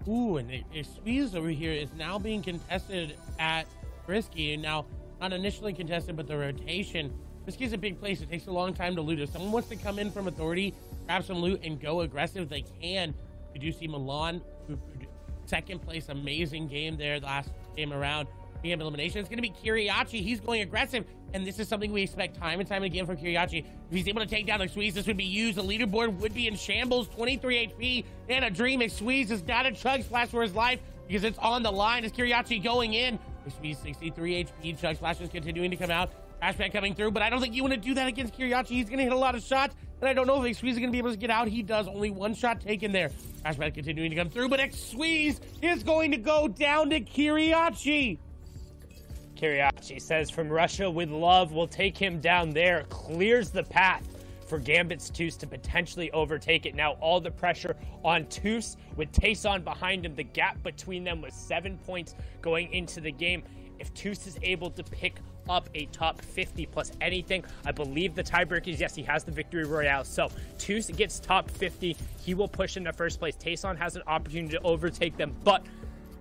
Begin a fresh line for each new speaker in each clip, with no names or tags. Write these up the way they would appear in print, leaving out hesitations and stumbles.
Ooh, and a squeeze over here is now being contested at Risky. And now, not initially contested, but the rotation. Risky is a big place. It takes a long time to loot. If someone wants to come in from Authority, grab some loot, and go aggressive, they can. You do see Milan, who second place, amazing game there last game around. Game elimination. It's going to be Kiriachi. He's going aggressive, and this is something we expect time and time again from Kiriachi. If he's able to take down the Squeeze, this would be used. The leaderboard would be in shambles. 23 HP and a dream. Squeeze has got a chug splash for his life because it's on the line. Is Kiriachi going in? Squeeze 63 HP. Chug splash is continuing to come out. Crashback coming through, but I don't think you want to do that against Kiriachi. He's going to hit a lot of shots, and I don't know if Squeeze is going to be able to get out. He does. Only one shot taken there. Crashback continuing to come through, but Squeeze is going to go down to Kiriachi.
Kiriachi says, from Russia with love, we'll take him down there. Clears the path for Gambit's Toos to potentially overtake it. Now all the pressure on Toos with Tayson behind him. The gap between them was 7 points going into the game. If Toos is able to pick up a top 50 plus anything, I believe the tiebreaker is yes, he has the victory royale. So Toos gets top 50. He will push into first place. Tayson has an opportunity to overtake them, but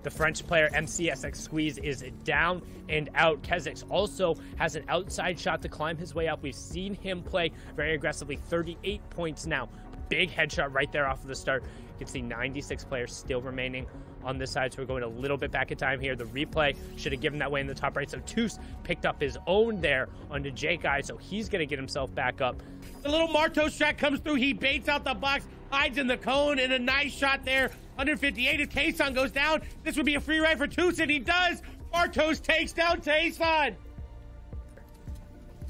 the French player MCSX Squeeze is down and out. Kezix also has an outside shot to climb his way up. We've seen him play very aggressively. 38 points now. Big headshot right there off of the start. You can see 96 players still remaining on this side, so we're going a little bit back in time here. The replay should have given that way in the top right. So Toos picked up his own there onto Jake I, so he's going to get himself back up.
The little Martos shot comes through. He baits out the box, hides in the cone, and a nice shot there. 158 if Tayson goes down. This would be a free ride for Toos, and he does. Martos takes down Tayson.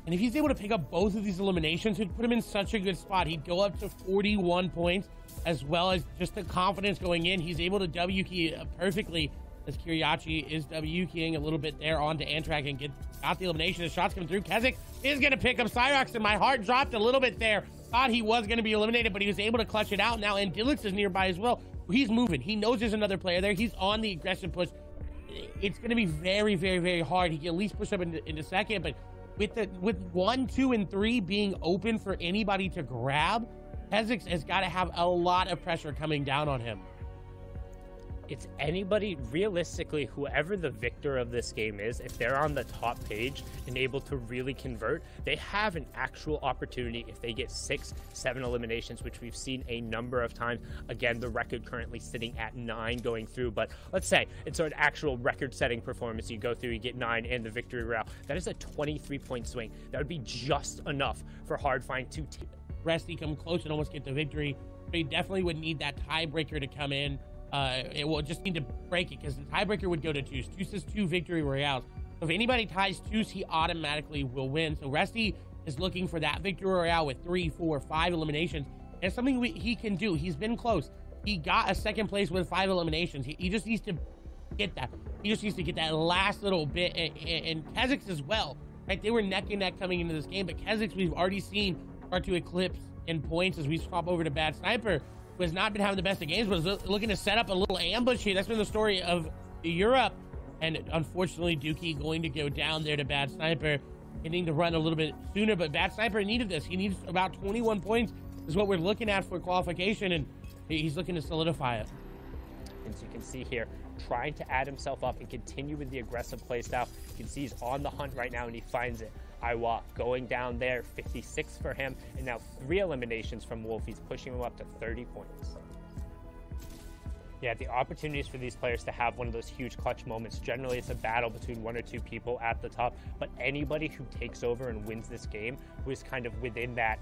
And if he's able to pick up both of these eliminations, it'd put him in such a good spot. He'd go up to 41 points, as well as just the confidence going in. He's able to W key perfectly, as Kiriachi is W keying a little bit there onto Antrak and got the elimination. The shots come through. Kezix is going to pick up Cyrox, and my heart dropped a little bit there. Thought he was going to be eliminated, but he was able to clutch it out now, and Dilix is nearby as well. He's moving. He knows there's another player there. He's on the aggressive push. It's going to be very, very, very hard. He can at least push up into second, but with 1, 2, and 3 being open for anybody to grab, Kezix has got to have a lot of pressure coming down on him.
It's anybody, realistically, whoever the victor of this game is, if they're on the top page and able to really convert, they have an actual opportunity if they get 6, 7 eliminations, which we've seen a number of times. Again, the record currently sitting at 9 going through, but let's say it's an actual record-setting performance. You go through, you get 9 and the victory royale. That is a 23-point swing. That would be just enough for Hardfine to
Resty come close and almost get the victory, but he definitely would need that tiebreaker to come in. It will just need to break it because the tiebreaker would go to Toos. Toos has 2 victory royales. So if anybody ties Toos, he automatically will win. So Resty is looking for that victory royale with 3, 4, 5 eliminations. And it's something he can do. He's been close. He got a second place with 5 eliminations. He just needs to get that. He just needs to get that last little bit. And Kezix as well, right? They were neck and neck coming into this game, but Kezix we've already seen start to eclipse in points as we swap over to Bad Sniper, who has not been having the best of games, but is looking to set up a little ambush here. That's been the story of Europe. And unfortunately, Dookie going to go down there to Bad Sniper, getting to run a little bit sooner. But Bad Sniper needed this. He needs about 21 points is what we're looking at for qualification, and he's looking to solidify it.
As you can see here, trying to add himself up and continue with the aggressive playstyle. You can see he's on the hunt right now, and he finds it. Iwa going down there, 56 for him, and now 3 eliminations from Wolf. He's pushing him up to 30 points. Yeah, the opportunities for these players to have one of those huge clutch moments. Generally, it's a battle between 1 or 2 people at the top, but anybody who takes over and wins this game, who is kind of within that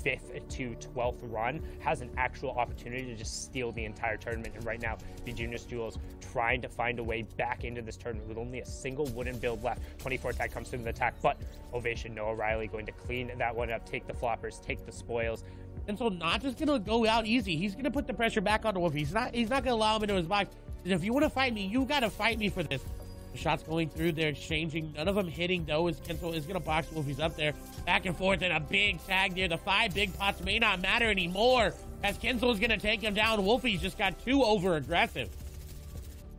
5th to 12th run, has an actual opportunity to just steal the entire tournament. And right now, the Juniors Duels trying to find a way back into this tournament with only a single wooden build left. 24 attack comes through the attack, but Ovation, Noah Riley going to clean that one up, take the floppers, take the spoils.
And so not just going to go out easy. He's going to put the pressure back on Wolf. He's not going to allow him into his box. And if you want to fight me, you got to fight me for this. The shots going through, they're exchanging. None of them hitting, though, as Kensel is going to box Wolf. He's up there. Back and forth, and a big tag there. The 5 big pots may not matter anymore, as Kensel is going to take him down. Wolfie's just got too over-aggressive.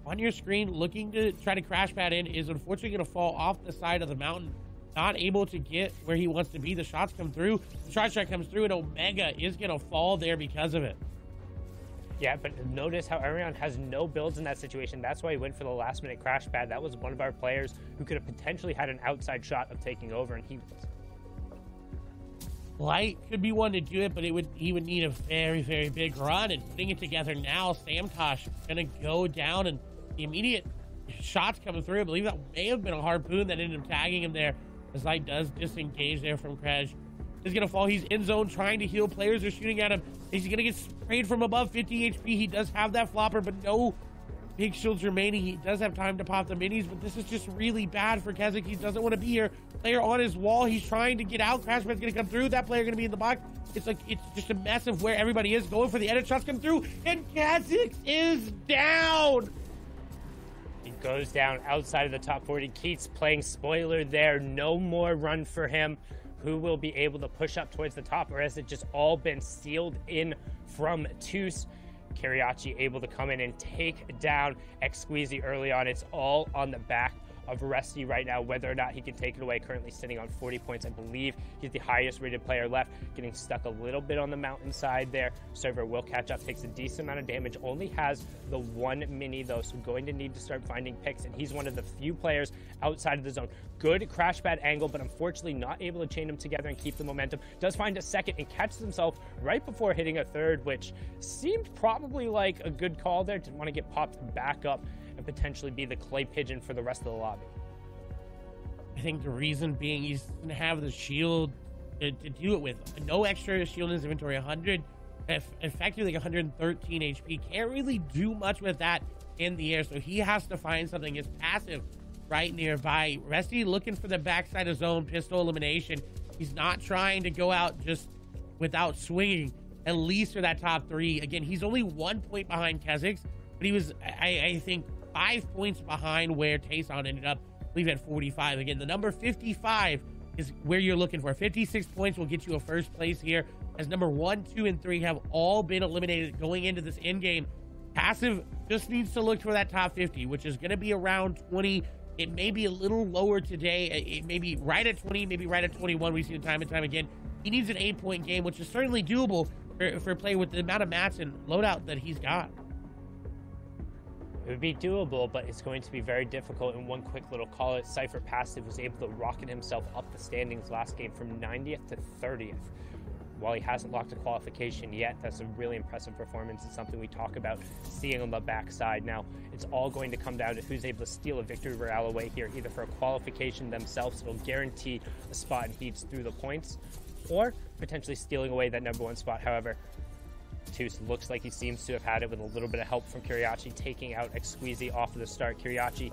On your screen, looking to try to crash pad in, is unfortunately going to fall off the side of the mountain. Not able to get where he wants to be. The shots come through. The shot strike comes through, and Omega is going to fall there because of it.
Yeah, but notice how Arion has no builds in that situation. That's why he went for the last minute crash pad. That was one of our players who could have potentially had an outside shot of taking over, and he
Light could be one to do it, but he would need a very, very big run. And putting it together now, Samtosh gonna go down, and the immediate shots coming through. I believe that may have been a harpoon that ended up tagging him there, as Light does disengage there from Krej. He's gonna fall. He's in zone trying to heal. Players are shooting at him. He's gonna get sprayed from above 50 HP. He does have that flopper, but no big shields remaining. He does have time to pop the minis, but this is just really bad for Kezik. He doesn't want to be here. Player on his wall. He's trying to get out. Crashpad's gonna come through. That player gonna be in the box. It's just a mess of where everybody is. Going for the edit shots come through, and Kezik is down.
He goes down outside of the top 40. Keats playing spoiler there. No more run for him. Who will be able to push up towards the top, or has it just all been sealed in from Toos? Kiriachi able to come in and take down Xqueezy early on. It's all on the back of Rusty right now, whether or not he can take it away. Currently sitting on 40 points. I believe he's the highest rated player left, getting stuck a little bit on the mountainside there. Server will catch up, takes a decent amount of damage, only has the one mini though, so going to need to start finding picks, and he's one of the few players outside of the zone. Good crash pad angle, but unfortunately not able to chain them together and keep the momentum. Does find a second and catches himself right before hitting a third, which seemed probably like a good call there. Didn't want to get popped back up and potentially be the clay pigeon for the rest of the lobby.
I think the reason being he's going to have the shield to do it with. No extra shield in his inventory. 100, effectively like 113 HP. Can't really do much with that in the air, so he has to find something. His passive right nearby. Resty looking for the backside of zone pistol elimination. He's not trying to go out just without swinging, at least for that top three. Again, he's only 1 point behind Kezik, but he was, I think, 5 points behind where Tayson ended up. I believe at 45. Again, the number 55 is where you're looking for. 56 points will get you a first place here, as number 1, 2, and 3 have all been eliminated going into this end game. Passive just needs to look for that top 50, which is going to be around 20. It may be a little lower today. It may be right at 20, maybe right at 21. We've seen it time and time again. He needs an 8-point game, which is certainly doable for a player with the amount of mats and loadout that he's got.
It would be doable, but it's going to be very difficult. In one quick little call, it Cypher Passive was able to rocket himself up the standings last game from 90th to 30th. While he hasn't locked a qualification yet, that's a really impressive performance. It's something we talk about seeing on the backside. Now, it's all going to come down to who's able to steal a victory royale away here, either for a qualification themselves, it'll guarantee a spot in heats through the points, or potentially stealing away that number 1 spot. However, Toos looks like he seems to have had it with a little bit of help from Kiriachi, taking out Xqueezy off of the start. Kiriachi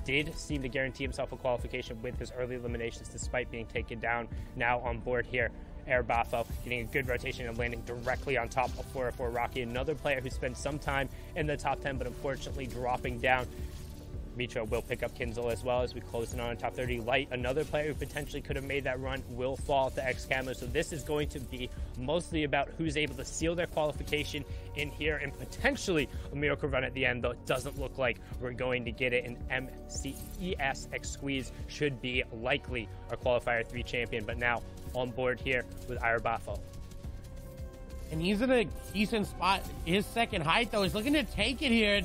did seem to guarantee himself a qualification with his early eliminations despite being taken down. Now on board here, Air Bafo getting a good rotation and landing directly on top of 404 Rocky, another player who spent some time in the top 10 but unfortunately dropping down. Mitra will pick up Kinzel as well as we close in on top 30. Light, another player who potentially could have made that run, will fall to X-Camo. So this is going to be mostly about who's able to seal their qualification in here and potentially a miracle run at the end, though it doesn't look like we're going to get it. And MCES Xqueeze should be likely our qualifier 3 champion, but now on board here with Irabafo.
And he's in a decent spot. His second height, though, is looking to take it here.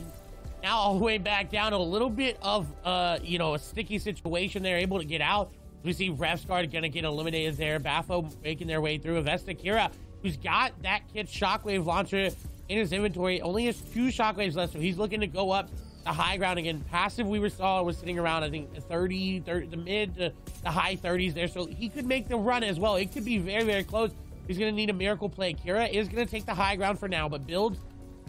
Now all the way back down to a little bit of, a sticky situation there, able to get out. We see Refsguard going to get eliminated there. Bafo making their way through. Avesta Kira, who's got that kit shockwave launcher in his inventory, only has 2 shockwaves left, so he's looking to go up the high ground again. Passive we saw was sitting around, I think, 30, the mid to the high 30s there, so he could make the run as well. It could be very, very close. He's going to need a miracle play. Kira is going to take the high ground for now, but builds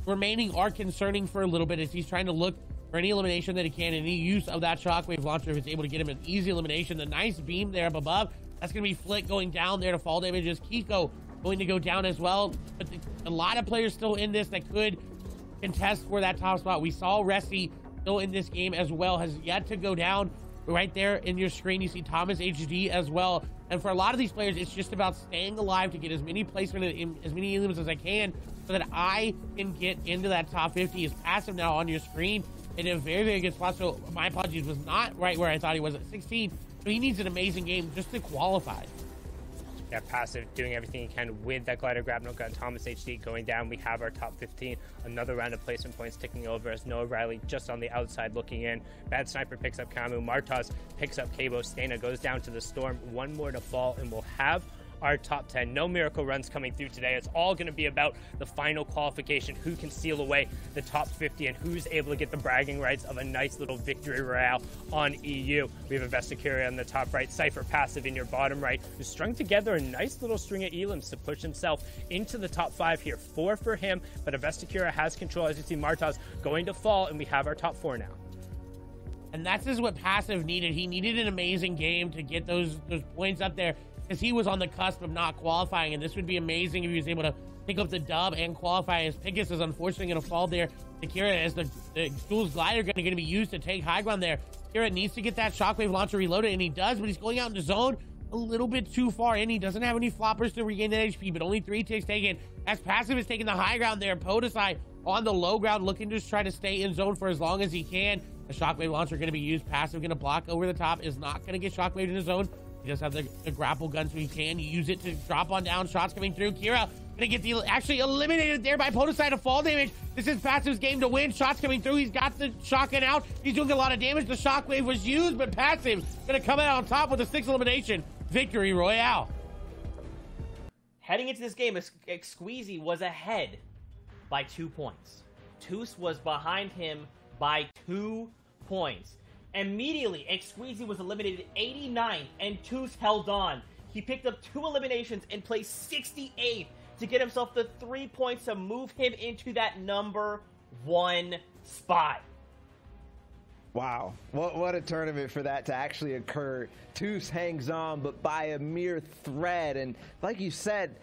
remaining are concerning for a little bit as he's trying to look for any elimination that he can, any use of that shockwave launcher if it's able to get him an easy elimination. The nice beam there up above, that's going to be Flick going down there to fall damages. Kiko going to go down as well, but a lot of players still in this that could contest for that top spot. We saw Resty still in this game as well, has yet to go down. Right there in your screen, you see Thomas HD as well. And for a lot of these players, it's just about staying alive to get as many placement in as many elims as I can so that I can get into that top 50. Is passive now on your screen in a very, very good spot. So my apologies, was not right where I thought he was at 16. So he needs an amazing game just to qualify.
Yeah, Passive doing everything he can with that glider grab. No gun. Thomas HD going down. We have our top 15. Another round of placement points ticking over as Noah Riley just on the outside looking in. Bad Sniper picks up Camu. Martaz picks up Cabo. Stana goes down to the Storm. One more to fall, and we'll have our top 10. No miracle runs coming through today. It's all going to be about the final qualification, who can steal away the top 50 and who's able to get the bragging rights of a nice little victory royale on EU. We have Investicuria on the top right, Cypher Passive in your bottom right, who's strung together a nice little string of elims to push himself into the top 5 here. 4 for him, but Investicuria has control. As you see, Martaz going to fall, and we have our top 4 now.
And that's just what Passive needed. He needed an amazing game to get those points up there, because he was on the cusp of not qualifying, and this would be amazing if he was able to pick up the dub and qualify. As Pickus is unfortunately going to fall there to Kira, as the Jules glider going to be used to take high ground there. Kira needs to get that shockwave launcher reloaded, and he does, but he's going out in the zone a little bit too far in. He doesn't have any floppers to regain that HP, but only 3 ticks taken, as Passive is taking the high ground there. Podesai on the low ground, looking to try to stay in zone for as long as he can. The shockwave launcher going to be used. Passive going to block over the top, is not going to get shockwave in the zone. He does have the grapple gun, so he can use it to drop on down. Shots coming through. Kira gonna get actually eliminated there by Podesai to fall damage. This is Passive's game to win. Shots coming through. He's got the shotgun out. He's doing a lot of damage. The shockwave was used, but Passive gonna come out on top with a 6 elimination victory royale.
Heading into this game, Squeezy was ahead by 2 points. Toos was behind him by 2 points. Immediately, Squeezy was eliminated 89th, and Toos held on. He picked up 2 eliminations and placed 68th to get himself the 3 points to move him into that number 1 spot.
Wow, what a tournament for that to actually occur. Toos hangs on, but by a mere thread. And like you said,